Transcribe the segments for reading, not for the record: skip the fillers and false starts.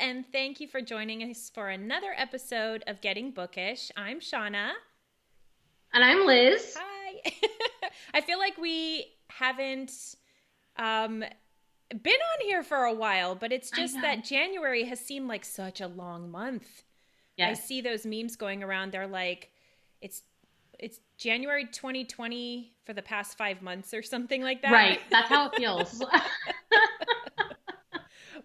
and thank you for joining us for another episode of Getting Bookish. I'm Shawna. And I'm Liz. Hi. I feel like we haven't been on here for a while, but it's I just know. that January has seemed like such a long month. I Yes. see those memes going around. They're like, it's it's January 2020 for the past 5 months or something like that. Right. That's how it feels.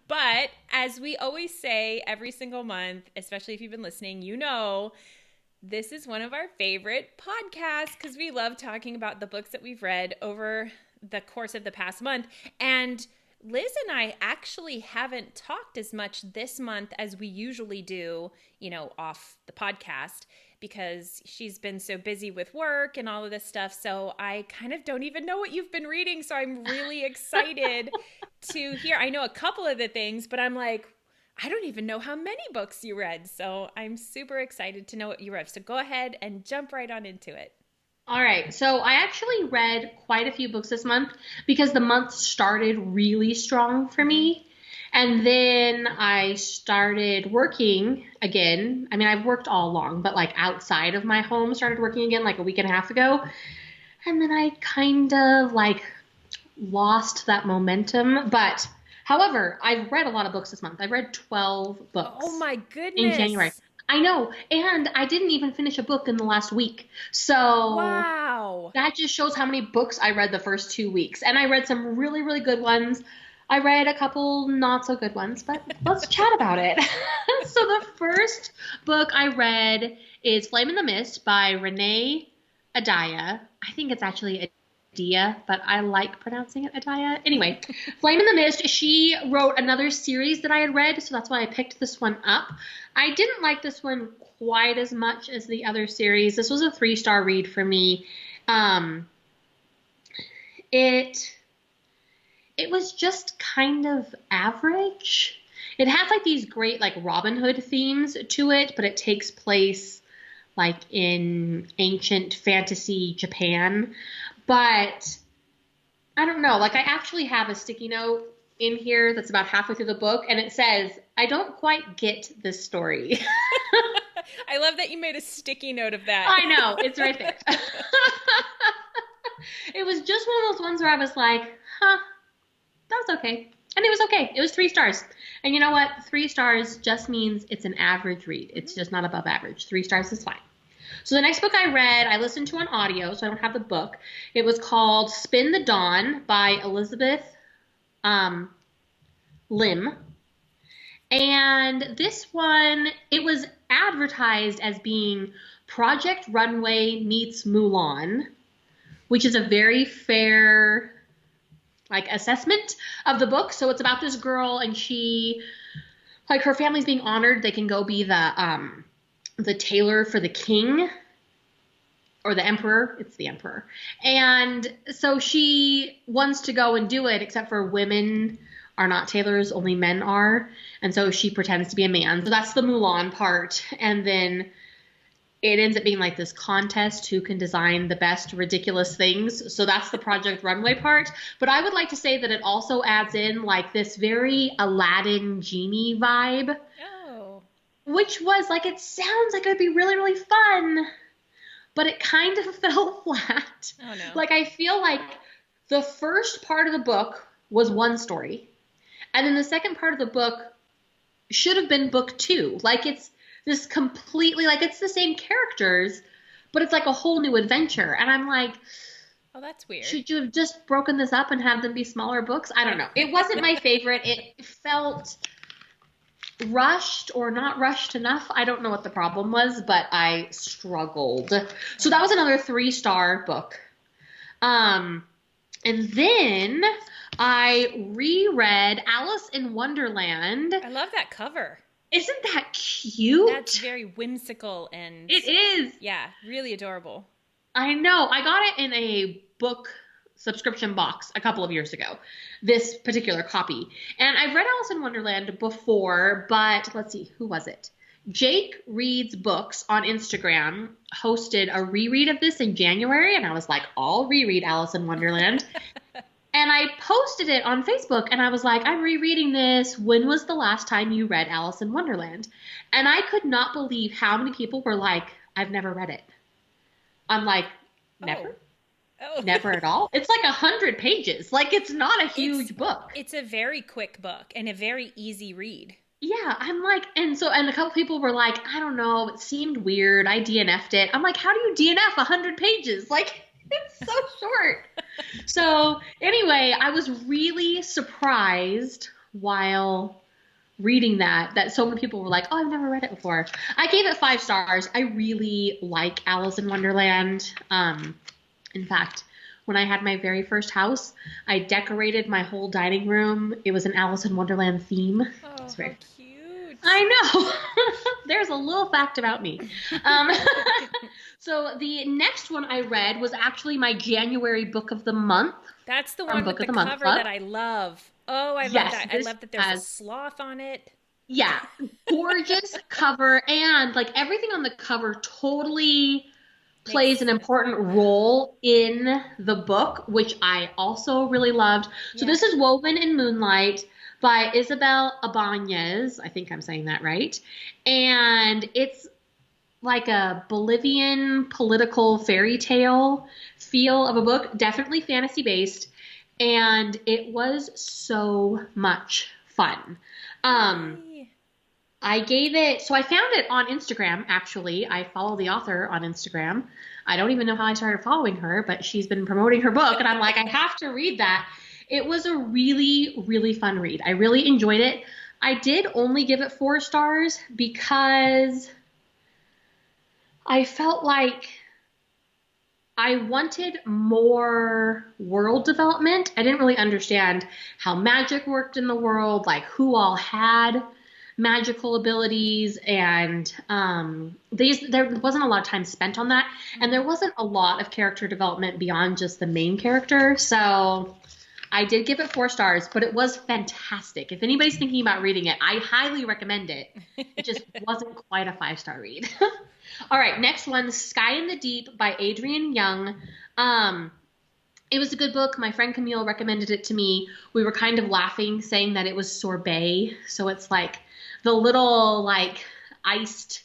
But as we always say every single month, especially if you've been listening, you know this is one of our favorite podcasts because we love talking about the books that we've read over the course of the past month. And Liz and I actually haven't talked as much this month as we usually do, off the podcast because she's been so busy with work and all of this stuff. So I kind of don't even know what you've been reading. So I'm really excited to hear. I know a couple of the things, but I'm like, I don't even know how many books you read. So I'm super excited to know what you read. So go ahead and jump right on into it. All right. So I actually read quite a few books this month because the month started really strong for me. And then I started working again. I mean, I've worked all along, but like outside of my home, started working again like a week and a half ago. And then I kind of like lost that momentum. But however, I've read a lot of books this month. I've read 12 Oh books my in January. goodness. I know. And I didn't even finish a book in the last week. So Wow. that just shows how many books I read the first 2 weeks. And I read some really, really good ones. I read a couple not so good ones, but let's chat about it. So the first book I read is Flame in the Mist by Renee Adaya. I think it's actually Adia, but I like pronouncing it Adaya. Anyway, Flame in the Mist, she wrote another series that I had read, so that's why I picked this one up. I didn't like this one quite as much as the other series. This was a 3-star read for me. It was just kind of average. It has like these great like Robin Hood themes to it, but it takes place like in ancient fantasy Japan. But I don't know, like I actually have a sticky note in here that's about halfway through the book and it says, I don't quite get this story. I love that you made a sticky note of that. I know, it's right there. It was just one of those ones where I was like, huh, that was okay. And it was okay. It was 3 stars. And you know what? 3 stars just means it's an average read. It's just not above average. 3 stars is fine. So the next book I read, I listened to on audio, so I don't have the book. It was called Spin the Dawn by Elizabeth Lim. And this one, it was advertised as being Project Runway meets Mulan, which is a very fair like assessment of the book. So it's about this girl and she like her family's being honored. They can go be the tailor for the king or the emperor. It's the emperor. And so she wants to go and do it, except for women are not tailors, only men are. And so she pretends to be a man. So that's the Mulan part. And then it ends up being like this contest who can design the best ridiculous things. So that's the Project Runway part. But I would like to say that it also adds in like this very Aladdin genie vibe, Oh. which was like, it sounds like it would be really, really fun, but it kind of fell flat. Oh no. Like I feel like the first part of the book was one story. And then the second part of the book should have been book 2. Like it's this completely, like it's the same characters, but it's like a whole new adventure. And I'm like, Oh, that's weird. should you have just broken this up and have them be smaller books? I don't know. It wasn't my favorite. It felt rushed or not rushed enough. I don't know what the problem was, but I struggled. So that was another 3-star book. And then I reread Alice in Wonderland. I love that cover. Isn't that cute? That's very whimsical and It is. yeah, really adorable. I know. I got it in a book subscription box a couple of years ago, this particular copy. And I've read Alice in Wonderland before, but let's see, who was it? Jake Reads Books on Instagram hosted a reread of this in January, and I was like, I'll reread Alice in Wonderland. And I posted it on Facebook and I was like, I'm rereading this. When was the last time you read Alice in Wonderland? And I could not believe how many people were like, I've never read it. I'm like, never? Oh. Never at all? It's like 100 pages. Like, it's not a huge book. It's a very quick book and a very easy read. Yeah, I'm like, and a couple people were like, I don't know, it seemed weird. I DNF'd it. I'm like, how do you DNF 100 pages? Like, it's so short. So anyway, I was really surprised while reading that so many people were like, oh, I've never read it before. I gave it 5 stars. I really like Alice in Wonderland. In fact, when I had my very first house, I decorated my whole dining room. It was an Alice in Wonderland theme. Oh, It's very how cute. I know. There's a little fact about me. So the next one I read was actually my January book of the month. That's the one with the cover that I love. Oh, I love that. I love that there's a sloth on it. Yeah, gorgeous cover, and like everything on the cover totally plays an important role in the book, which I also really loved. So this is Woven in Moonlight by Isabel Ibanez. I think I'm saying that right. And it's like a Bolivian political fairy tale feel of a book, definitely fantasy based. And it was so much fun. I gave it, so I found it on Instagram, actually. I follow the author on Instagram. I don't even know how I started following her, but she's been promoting her book, and I'm like, I have to read that. It was a really, really fun read. I really enjoyed it. I did only give it 4 stars because I felt like I wanted more world development. I didn't really understand how magic worked in the world, like who all had magical abilities, and there wasn't a lot of time spent on that, and there wasn't a lot of character development beyond just the main character. So I did give it 4 stars, but it was fantastic. If anybody's thinking about reading it, I highly recommend it. It just wasn't quite a 5-star read. All right, next one, Sky in the Deep by Adrienne Young. It was a good book. My friend Camille recommended it to me. We were kind of laughing, saying that it was sorbet. So it's like the little like iced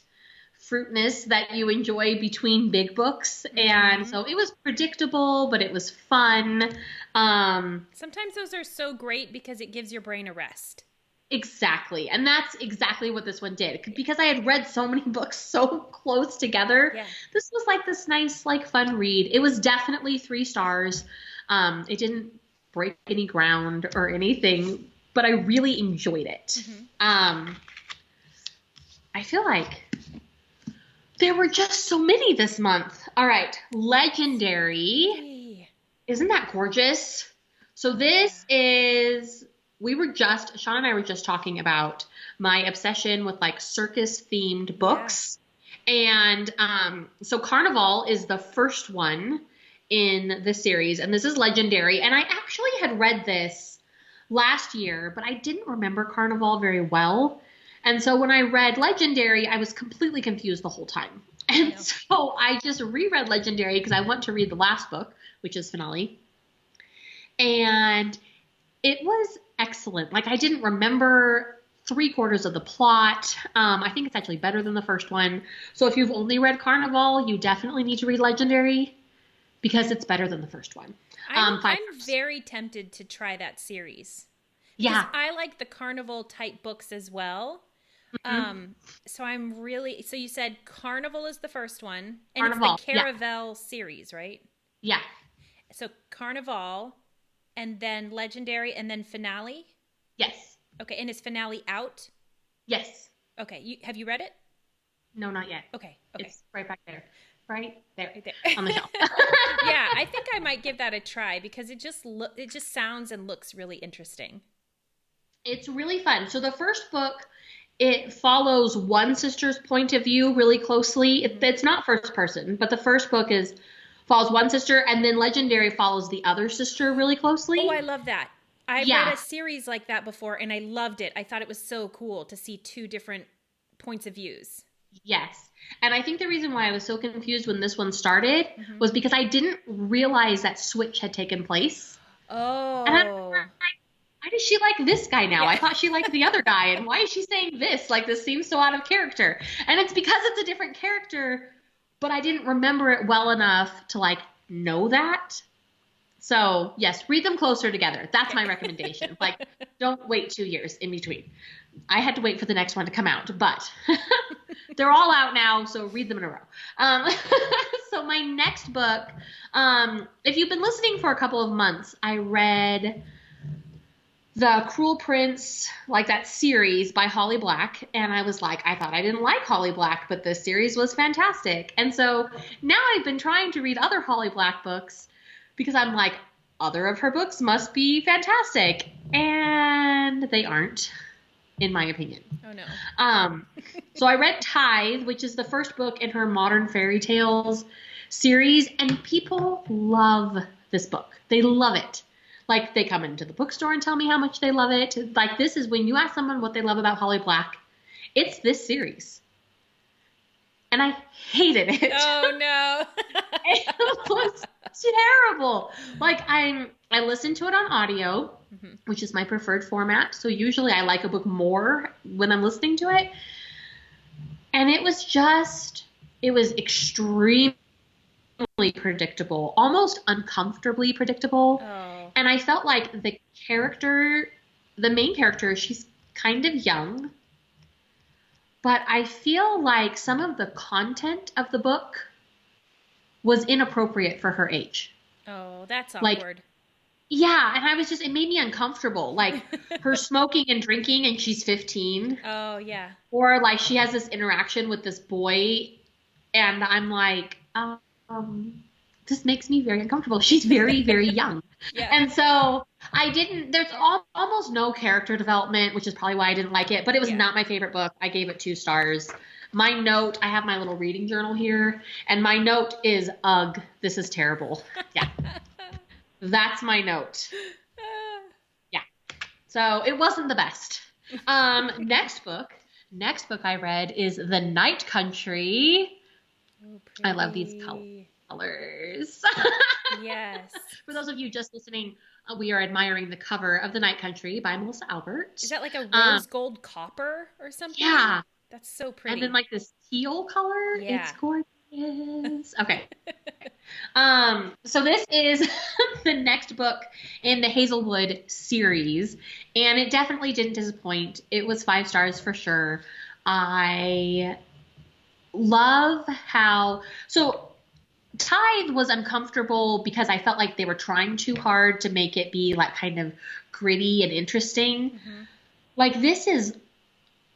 fruitness that you enjoy between big books. Mm-hmm. And so it was predictable, but it was fun. Sometimes those are so great because it gives your brain a rest. Exactly. And that's exactly what this one did. Because I had read so many books so close together. Yeah. This was like this nice, like fun read. It was definitely 3 stars. It didn't break any ground or anything, but I really enjoyed it. Mm-hmm. I feel like there were just so many this month. All right. Legendary. Hey. Isn't that gorgeous? So this is, Shawna and I were just talking about my obsession with like circus themed books. Yeah. And so Carnival is the first one in the series, and this is Legendary. And I actually had read this last year, but I didn't remember Carnival very well. And so when I read Legendary, I was completely confused the whole time. And so I just reread Legendary because I want to read the last book, which is Finale. And it was excellent. Like, I didn't remember 3/4 of the plot. I think it's actually better than the first one. So if you've only read Carnival, you definitely need to read Legendary because it's better than the first one. I'm very tempted to try that series. Yeah. I like the Carnival type books as well. Mm-hmm. So you said Carnival is the first one, and Carnival, it's the Caravel series, right? Yeah. So Carnival, and then Legendary, and then Finale? Yes. Okay, and is Finale out? Yes. Okay, have you read it? No, not yet. Okay. It's right back there. Right there on the shelf. Yeah, I think I might give that a try because it just sounds and looks really interesting. It's really fun. So the first book, it follows one sister's point of view really closely. It's not first person, but the first book follows one sister, and then Legendary follows the other sister really closely. Oh, I love that. I read a series like that before, and I loved it. I thought it was so cool to see 2 different points of views. Yes. And I think the reason why I was so confused when this one started was because I didn't realize that switch had taken place. And I'm Oh. like, why does she like this guy now? I Yeah. thought she liked the other guy, and why is she saying this? Like, this seems so out of character. And it's because it's a different character, but I didn't remember it well enough to like know that. So yes, read them closer together. That's my recommendation. Like, don't wait 2 years in between. I had to wait for the next one to come out, but they're all out now, so read them in a row. Um, so my next book, if you've been listening for a couple of months, I read The Cruel Prince, like that series by Holly Black, and I was like, I thought I didn't like Holly Black, but this series was fantastic. And so now I've been trying to read other Holly Black books because I'm like, other of her books must be fantastic, and they aren't, in my opinion. Oh no. So I read Tithe, which is the first book in her Modern Fairy Tales series, and people love this book. They love it. Like, they come into the bookstore and tell me how much they love it. Like, this is when you ask someone what they love about Holly Black, it's this series. And I hated it. Oh no. It was terrible. Like, I listened to it on audio, which is my preferred format. So usually I like a book more when I'm listening to it. And it was extremely predictable, almost uncomfortably predictable. Oh. And I felt like the main character, she's kind of young. But I feel like some of the content of the book was inappropriate for her age. Oh, that's Like, awkward. yeah, and it made me uncomfortable. Like, her smoking and drinking and she's 15. Oh, yeah. Or like she has this interaction with this boy and I'm like, this makes me very uncomfortable. She's very, very young. Yeah. And so there's almost no character development, which is probably why I didn't like it, but it was not my favorite book. I gave it 2 stars. My note, I have my little reading journal here, and my note is, ugh, this is terrible. Yeah. That's my note. Yeah. So it wasn't the best. Next book I read is The Night Country. Oh, I love these colors. Yes. For those of you just listening, we are admiring the cover of The Night Country by Melissa Albert. Is that like a rose gold copper or something? Yeah. That's so pretty. And then like this teal color. Yeah. It's gorgeous. Okay. So this is the next book in the Hazelwood series, and it definitely didn't disappoint. It was 5 stars for sure. I love so Tithe was uncomfortable because I felt like they were trying too hard to make it be like kind of gritty and interesting. Mm-hmm. Like, this is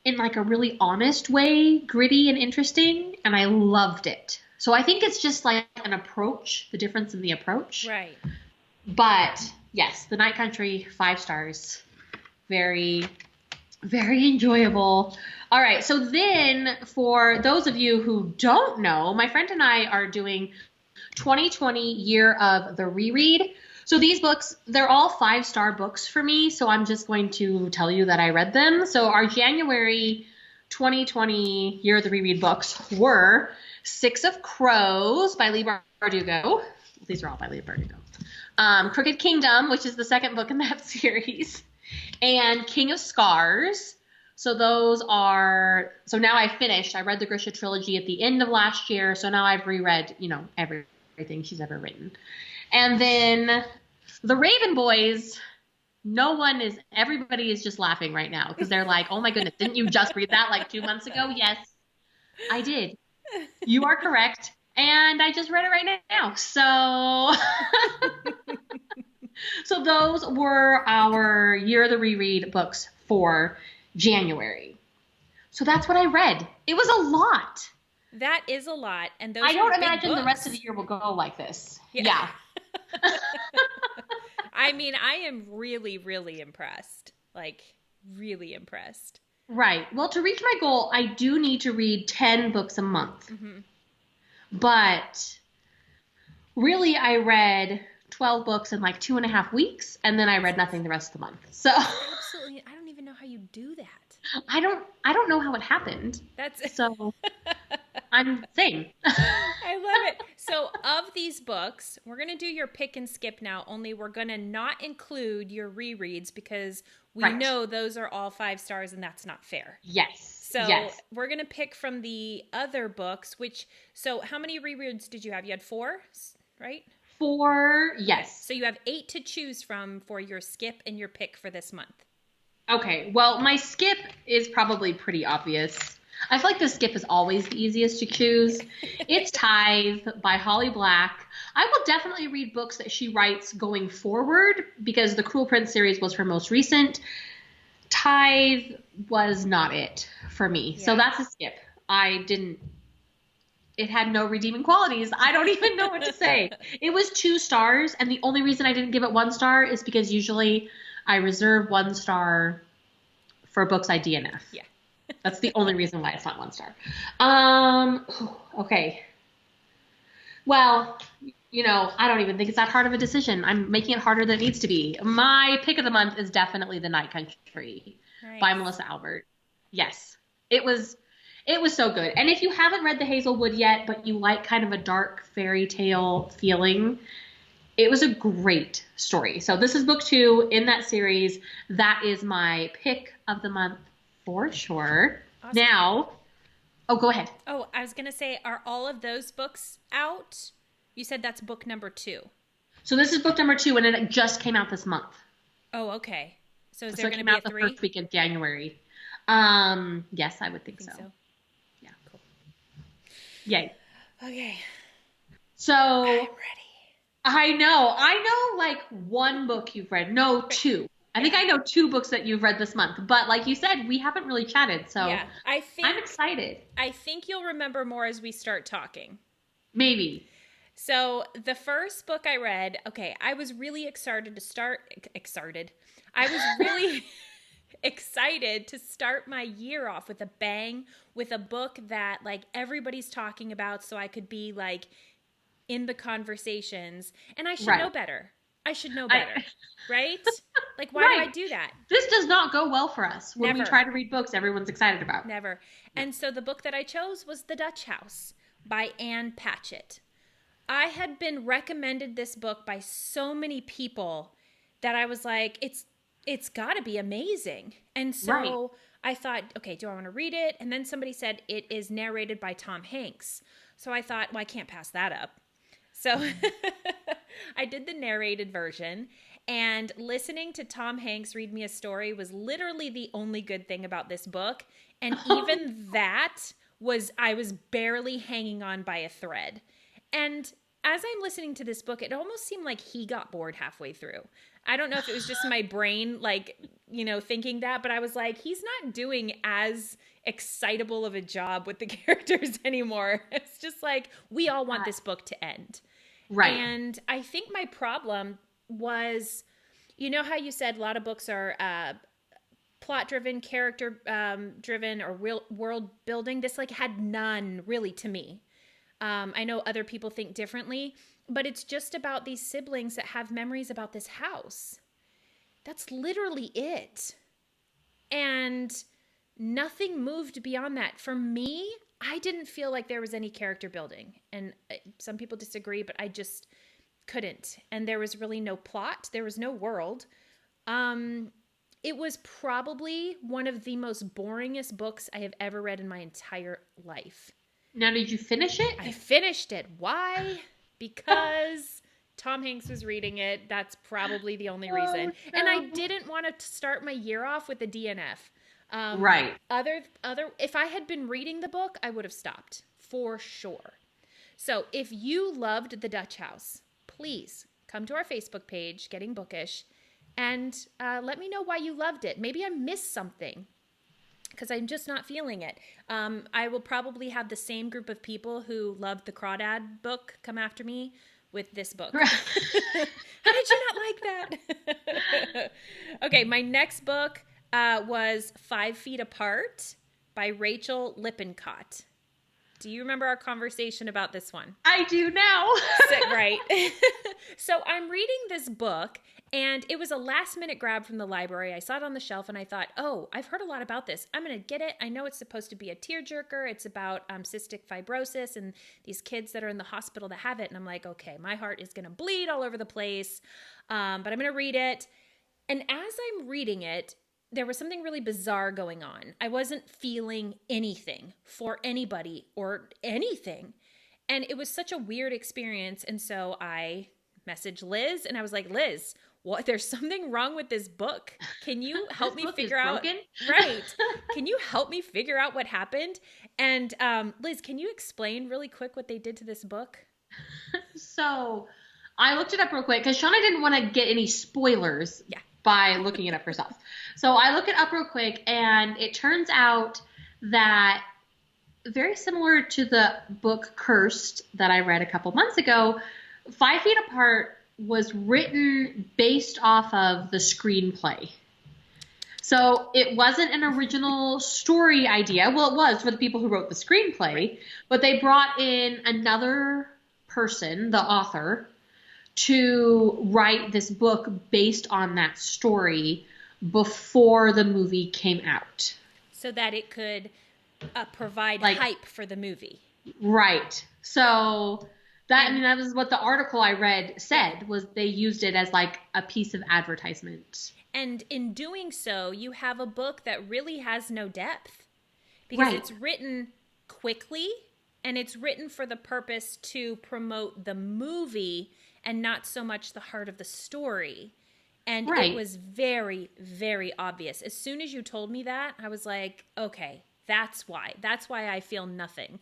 in like a really honest way, gritty and interesting, and I loved it. So I think it's just like an approach, the difference in the approach. Right. But yes, The Night Country, 5 stars. Very, very enjoyable. All right. So then for those of you who don't know, my friend and I are doing 2020 year of the reread. So these books, they're all 5-star books for me. So I'm just going to tell you that I read them. So our January 2020 year of the reread books were Six of Crows by Leigh Bardugo. These are all by Leigh Bardugo. Crooked Kingdom, which is the second book in that series, and King of Scars. So now I've finished. I read the Grisha trilogy at the end of last year. So now I've reread, everything she's ever written. And then the Raven Boys, everybody is just laughing right now because they're like, oh my goodness, didn't you just read that like 2 months ago? Yes, I did. You are correct. And I just read it right now. So those were our Year of the Reread books for January. So that's what I read. It was a lot. That is a lot. And those I don't imagine books. The rest of the year will go like this. Yeah. I mean, I am really, really impressed. Like, really impressed. Right. Well, to reach my goal, I do need to read 10 books a month. Mm-hmm. But really, I read 12 books in like 2.5 weeks, and then I read nothing the rest of the month. So absolutely, I don't even know how you do that. I don't know how it happened. So I'm saying. I love it. So of these books, we're going to do your pick and skip now, only we're going to not include your rereads because we Right. know those are all 5 stars and that's not fair. Yes. So Yes. we're going to pick from the other books, so how many rereads did you have? You had 4, right? 4, Okay. yes. So you have 8 to choose from for your skip and your pick for this month. Okay, well, my skip is probably pretty obvious. I feel like the skip is always the easiest to choose. It's Tithe by Holly Black. I will definitely read books that she writes going forward because the Cruel Prince series was her most recent. Tithe was not it for me. Yeah. So that's a skip. It had no redeeming qualities. I don't even know what to say. It was 2 stars, and the only reason I didn't give it 1 star is because usually I reserve 1 star for books I DNF. Yeah. That's the only reason why it's not 1 star. Okay. Well, I don't even think it's that hard of a decision. I'm making it harder than it needs to be. My pick of the month is definitely The Night Country by Melissa Albert. Yes. It was so good. And if you haven't read The Hazelwood yet, but you like kind of a dark fairy tale feeling, it was a great story. So this is book 2 in that series. That is my pick of the month for sure. Awesome. Now, go ahead. Oh, I was going to say, are all of those books out? You said that's book number 2. So this is book number 2, and it just came out this month. Oh, okay. So is So there it going came to be out a 3? the first week of January. Yes, I would think so. Yeah. Cool. Yay. Okay. So I'm ready. I know like 1 book you've read. No, 2. I think I know 2 books that you've read this month. But like you said, we haven't really chatted. So yeah, I'm excited. I think you'll remember more as we start talking. Maybe. So the first book I read, I was really excited to start. I was really excited to start my year off with a bang, with a book that like everybody's talking about, so I could be like in the conversations, and I should know better. I should know better, right? Like, why do I do that? This does not go well for us when Never. we try to read books everyone's excited about. Never. And so the book that I chose was The Dutch House by Anne Patchett. I had been recommended this book by so many people that I was like, it's got to be amazing. And so I thought, okay, do I want to read it? And then somebody said it is narrated by Tom Hanks. So I thought, well, I can't pass that up. So I did the narrated version, and listening to Tom Hanks read me a story was literally the only good thing about this book. And even that I was barely hanging on by a thread. And as I'm listening to this book, it almost seemed like he got bored halfway through. I don't know if it was just my brain, thinking that, but I was like, he's not doing as excitable of a job with the characters anymore. It's just like, we all want this book to end. Right. And I think my problem was, you know how you said a lot of books are plot-driven, character-driven, or world building? This had none really to me. I know other people think differently, but it's just about these siblings that have memories about this house. That's literally it. And nothing moved beyond that. For me, I didn't feel like there was any character building. And some people disagree, but I just couldn't. And there was really no plot. There was no world. It was probably one of the most boringest books I have ever read in my entire life. Now, did you finish it? I finished it. Why? Because Tom Hanks was reading it. That's probably the only reason. No. And I didn't want to start my year off with a DNF. Right. If I had been reading the book, I would have stopped for sure. So if you loved The Dutch House, please come to our Facebook page, Getting Bookish, and let me know why you loved it. Maybe I missed something, because I'm just not feeling it. I will probably have the same group of people who loved the Crawdad book come after me with this book. How did you not like that? Okay, my next book was 5 Feet Apart by Rachel Lippincott. Do you remember our conversation about this one? I do now. Right. So I'm reading this book, and it was a last minute grab from the library. I saw it on the shelf and I thought, oh, I've heard a lot about this. I'm going to get it. I know it's supposed to be a tearjerker. It's about cystic fibrosis and these kids that are in the hospital that have it. And I'm like, okay, my heart is going to bleed all over the place. But I'm going to read it. And as I'm reading it, there was something really bizarre going on. I wasn't feeling anything for anybody or anything. And it was such a weird experience. And so I messaged Liz and I was like, Liz, what? There's something wrong with this book. Can you help me figure out? Right. Can you help me figure out what happened? And Liz, can you explain really quick what they did to this book? So I looked it up real quick because Shawna didn't want to get any spoilers by looking it up herself. So I looked it up real quick, and it turns out that very similar to the book Cursed that I read a couple months ago, 5 Feet Apart was written based off of the screenplay. So it wasn't an original story idea. Well, it was for the people who wrote the screenplay, but they brought in another person, the author, to write this book based on that story before the movie came out. So that it could provide hype for the movie. Right. So that was what the article I read said, was they used it as like a piece of advertisement. And in doing so, you have a book that really has no depth because it's written quickly and it's written for the purpose to promote the movie and not so much the heart of the story. And it was very, very obvious. As soon as you told me that, I was like, okay, that's why. That's why I feel nothing.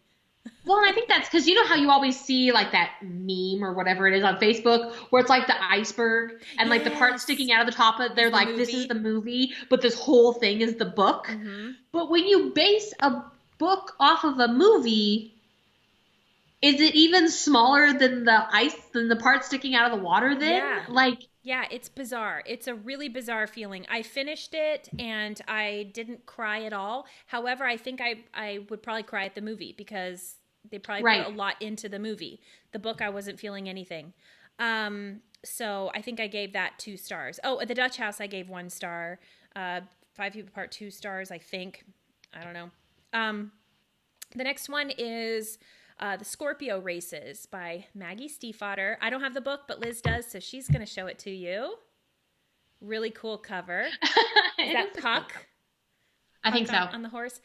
Well, and I think that's because you know how you always see like that meme or whatever it is on Facebook where it's like the iceberg and like the part sticking out of the top of it, they're like, this is the movie, but this whole thing is the book. Mm-hmm. But when you base a book off of a movie, is it even smaller than the part sticking out of the water then? Yeah, it's bizarre. It's a really bizarre feeling. I finished it and I didn't cry at all. However, I think I would probably cry at the movie because they probably put a lot into the movie. The book, I wasn't feeling anything. So I think I gave that 2 stars. Oh, at the Dutch House, I gave 1 star. 5 Feet Apart, 2 stars, I think. I don't know. The next one is The Scorpio Races by Maggie Stiefvater. I don't have the book, but Liz does, so she's going to show it to you. Really cool cover. Is that Puck? I think so. On the horse.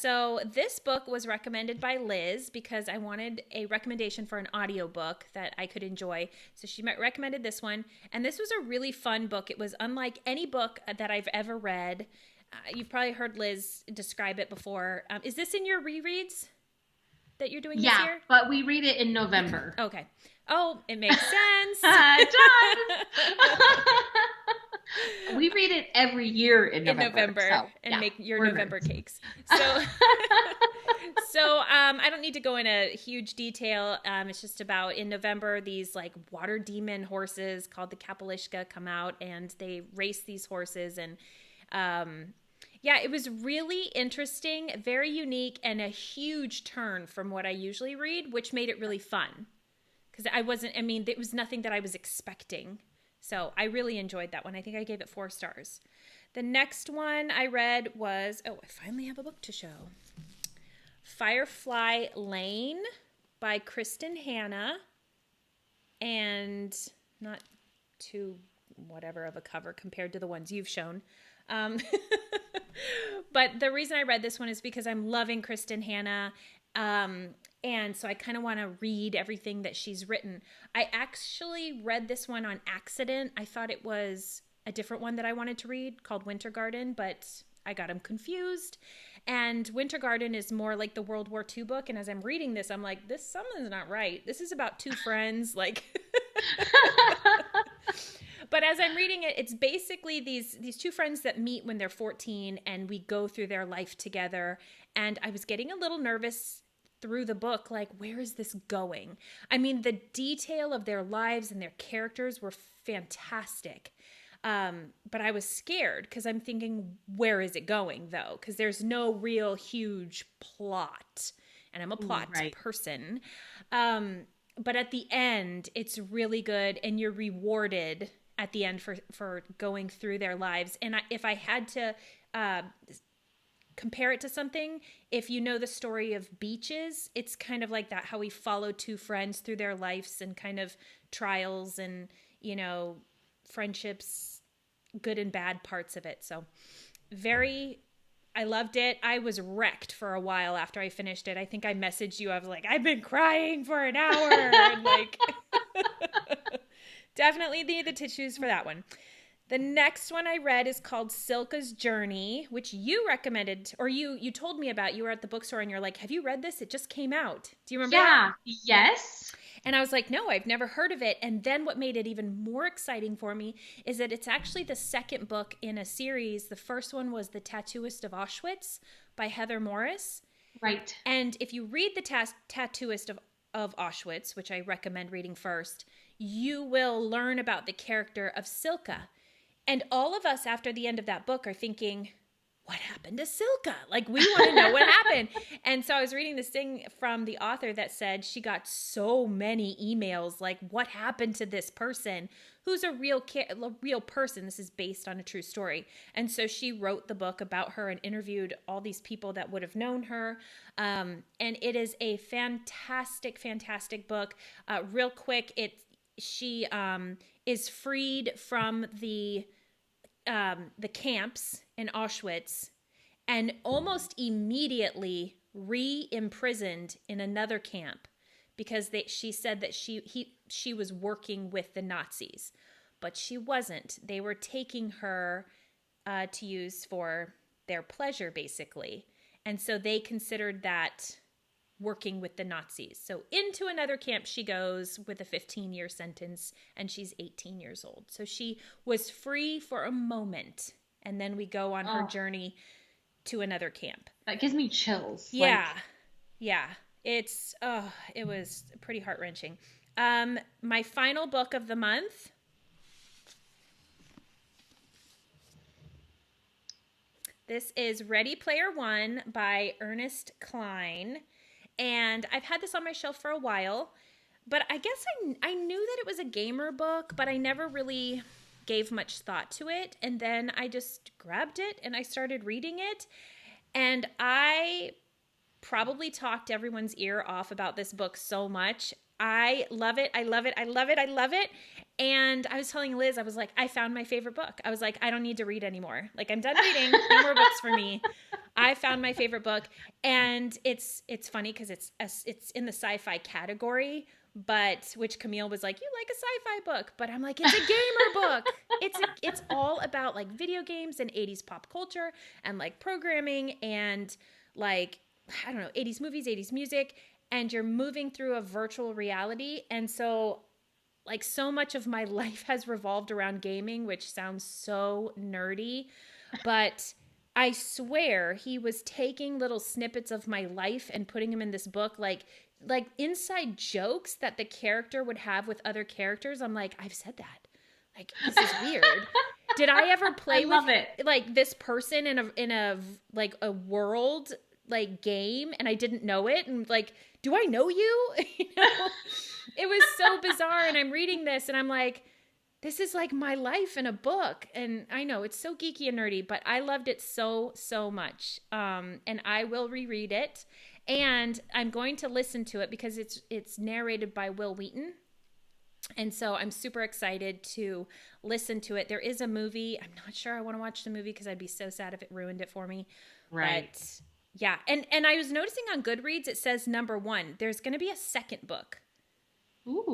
So this book was recommended by Liz because I wanted a recommendation for an audiobook that I could enjoy. So she recommended this one. And this was a really fun book. It was unlike any book that I've ever read. You've probably heard Liz describe it before. Is this in your rereads that you're doing this year? Yeah, but we read it in November. Okay. Oh, it makes sense. We read it every year in November. Make your November cakes. So, I don't need to go into huge detail. It's just about in November, these like water demon horses called the Kapalishka come out and they race these horses. And it was really interesting, very unique, and a huge turn from what I usually read, which made it really fun. Because it was nothing that I was expecting. So I really enjoyed that one. I think I gave it 4 stars. The next one I read was, I finally have a book to show. Firefly Lane by Kristen Hanna. And not too whatever of a cover compared to the ones you've shown. But the reason I read this one is because I'm loving Kristen Hanna. And so I kind of want to read everything that she's written. I actually read this one on accident. I thought it was a different one that I wanted to read called Winter Garden, but I got them confused. And Winter Garden is more like the World War II book. And as I'm reading this, I'm like, something's not right. This is about 2 friends. But as I'm reading it, it's basically these 2 friends that meet when they're 14 and we go through their life together. And I was getting a little nervous through the book, like, where is this going? I mean, the detail of their lives and their characters were fantastic. But I was scared because I'm thinking, where is it going, though? Because there's no real huge plot. and I'm a Ooh, plot right. person. But at the end, it's really good, and you're rewarded at the end for going through their lives. And if I had to uh, compare it to something, if you know the story of Beaches, it's kind of like that, how we follow two friends through their lives and kind of trials and, friendships, good and bad parts of it. So I loved it. I was wrecked for a while after I finished it. I think I messaged you. I was like, I've been crying for an hour. And like, definitely need the tissues for that one. The next one I read is called Silka's Journey, which you recommended, or you told me about. You were at the bookstore and you're like, have you read this? It just came out. Do you remember that? Yeah. Yes. And I was like, no, I've never heard of it. And then what made it even more exciting for me is that it's actually the second book in a series. The first one was The Tattooist of Auschwitz by Heather Morris. Right. And if you read The Tattooist of Auschwitz, which I recommend reading first, you will learn about the character of Silka. And all of us after the end of that book are thinking, what happened to Silka? Like, we want to know what happened. And so I was reading this thing from the author that said she got so many emails, like, what happened to this person who's a real person? This is based on a true story. And so she wrote the book about her and interviewed all these people that would have known her. And it is a fantastic, fantastic book. Real quick, she is freed from the camps in Auschwitz and almost immediately re-imprisoned in another camp because she said that she was working with the Nazis, but she wasn't. They were taking her to use for their pleasure, basically. And so they considered that working with the Nazis. So into another camp she goes with a 15-year sentence, and she's 18 years old. So she was free for a moment, and then we go on her journey to another camp. That gives me chills. Yeah. Yeah. It was pretty heart-wrenching. My final book of the month, this is Ready Player One by Ernest Cline. And I've had this on my shelf for a while, but I guess I knew that it was a gamer book, but I never really gave much thought to it. And then I just grabbed it and I started reading it. And I probably talked everyone's ear off about this book so much. I love it. I love it. I love it. I love it. And I was telling Liz, I was like, I found my favorite book. I was like, I don't need to read anymore. Like, I'm done reading. No more books for me. I found my favorite book. And it's funny because it's in the sci-fi category, but which Camille was like, you like a sci-fi book, but I'm like, it's a gamer book. It's all about like video games and 80s pop culture and like programming and like, I don't know, 80s movies, 80s music, and you're moving through a virtual reality. And so like so much of my life has revolved around gaming, which sounds so nerdy, but I swear he was taking little snippets of my life and putting them in this book, like inside jokes that the character would have with other characters. I'm like, I've said that. Like, this is weird. Did I ever play with it, like this person in a like a world like game and I didn't know it, and like, do I know you? It was so bizarre. And I'm reading this and I'm like, this is like my life in a book. And I know it's so geeky and nerdy, but I loved it so much. And I will reread it, and I'm going to listen to it because it's narrated by Will Wheaton. And so I'm super excited to listen to it. There is a movie. I'm not sure I want to watch the movie because I'd be so sad if it ruined it for me. Right. But yeah. And I was noticing on Goodreads, it says #1. There's going to be a second book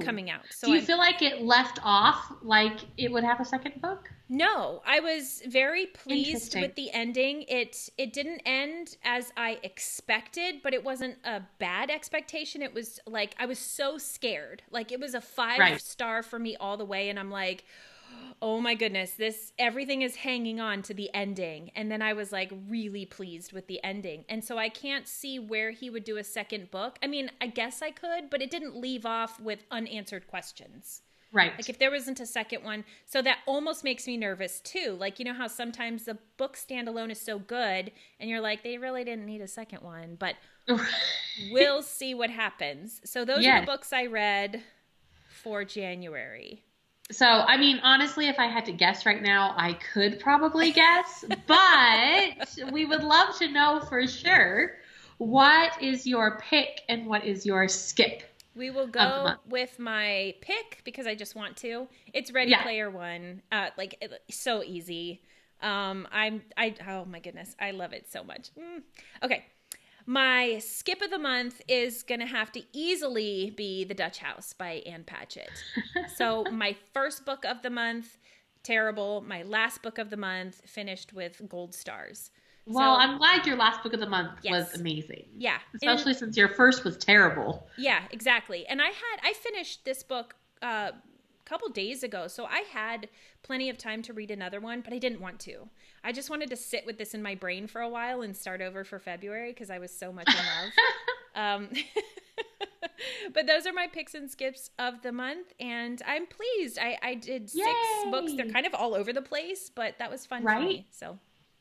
coming out. So do you feel like it left off like it would have a second book? No, I was very pleased with the ending. It didn't end as I expected, but it wasn't a bad expectation. It was like, I was so scared. Like, it was a 5-star for me all the way. And I'm like, oh my goodness, everything is hanging on to the ending. And then I was like really pleased with the ending. And so I can't see where he would do a second book. I mean, I guess I could, but it didn't leave off with unanswered questions. Right. Like if there wasn't a second one. So that almost makes me nervous too. Like, you know how sometimes the book standalone is so good and you're like, they really didn't need a second one, but we'll see what happens. So those are the Yes. books I read for January. So, I mean, honestly, if I had to guess right now, I could probably guess, but we would love to know for sure, what is your pick and what is your skip We will of the go month? with my pick because I just want to. It's Ready Yeah. Player One. So easy. Oh my goodness, I love it so much. Okay, my skip of the month is gonna have to easily be The Dutch House by Anne Patchett. So my first book of the month, terrible. My last book of the month finished with gold stars. Well, So I'm glad your last book of the month was yes, amazing. yeah, Especially since your first was terrible. yeah, exactly. And I finished this book a couple days ago, so I had plenty of time to read another one, but I didn't want to. I just wanted to sit with this in my brain for a while and start over for February because I was so much in love. But those are my picks and skips of the month, and I'm pleased. I did 6 books. They're kind of all over the place, but that was fun for me. So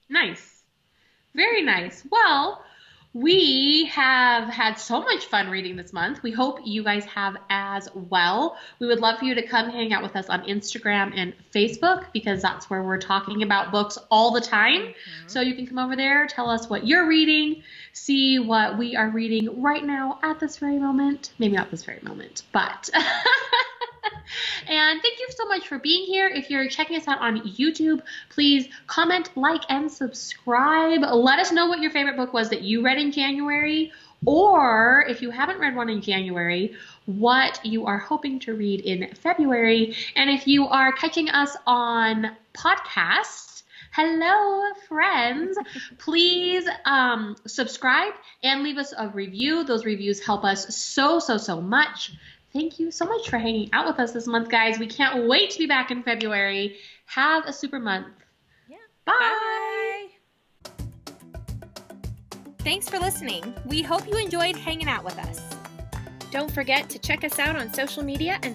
Nice. Very nice. Well, we have had so much fun reading this month. We hope you guys have as well. We would love for you to come hang out with us on Instagram and Facebook because that's where we're talking about books all the time. Mm-hmm. So you can come over there, tell us what you're reading, see what we are reading right now at this very moment. Maybe not this very moment, but... And thank you so much for being here. If you're checking us out on YouTube, please comment, like, and subscribe. Let us know what your favorite book was that you read in January, or if you haven't read one in January, what you are hoping to read in February. And if you are catching us on podcasts, hello, friends. Please subscribe and leave us a review. Those reviews help us so much. Thank you so much for hanging out with us this month, guys. We can't wait to be back in February. Have a super month. yeah, Bye. Thanks for listening. We hope you enjoyed hanging out with us. Don't forget to check us out on social media and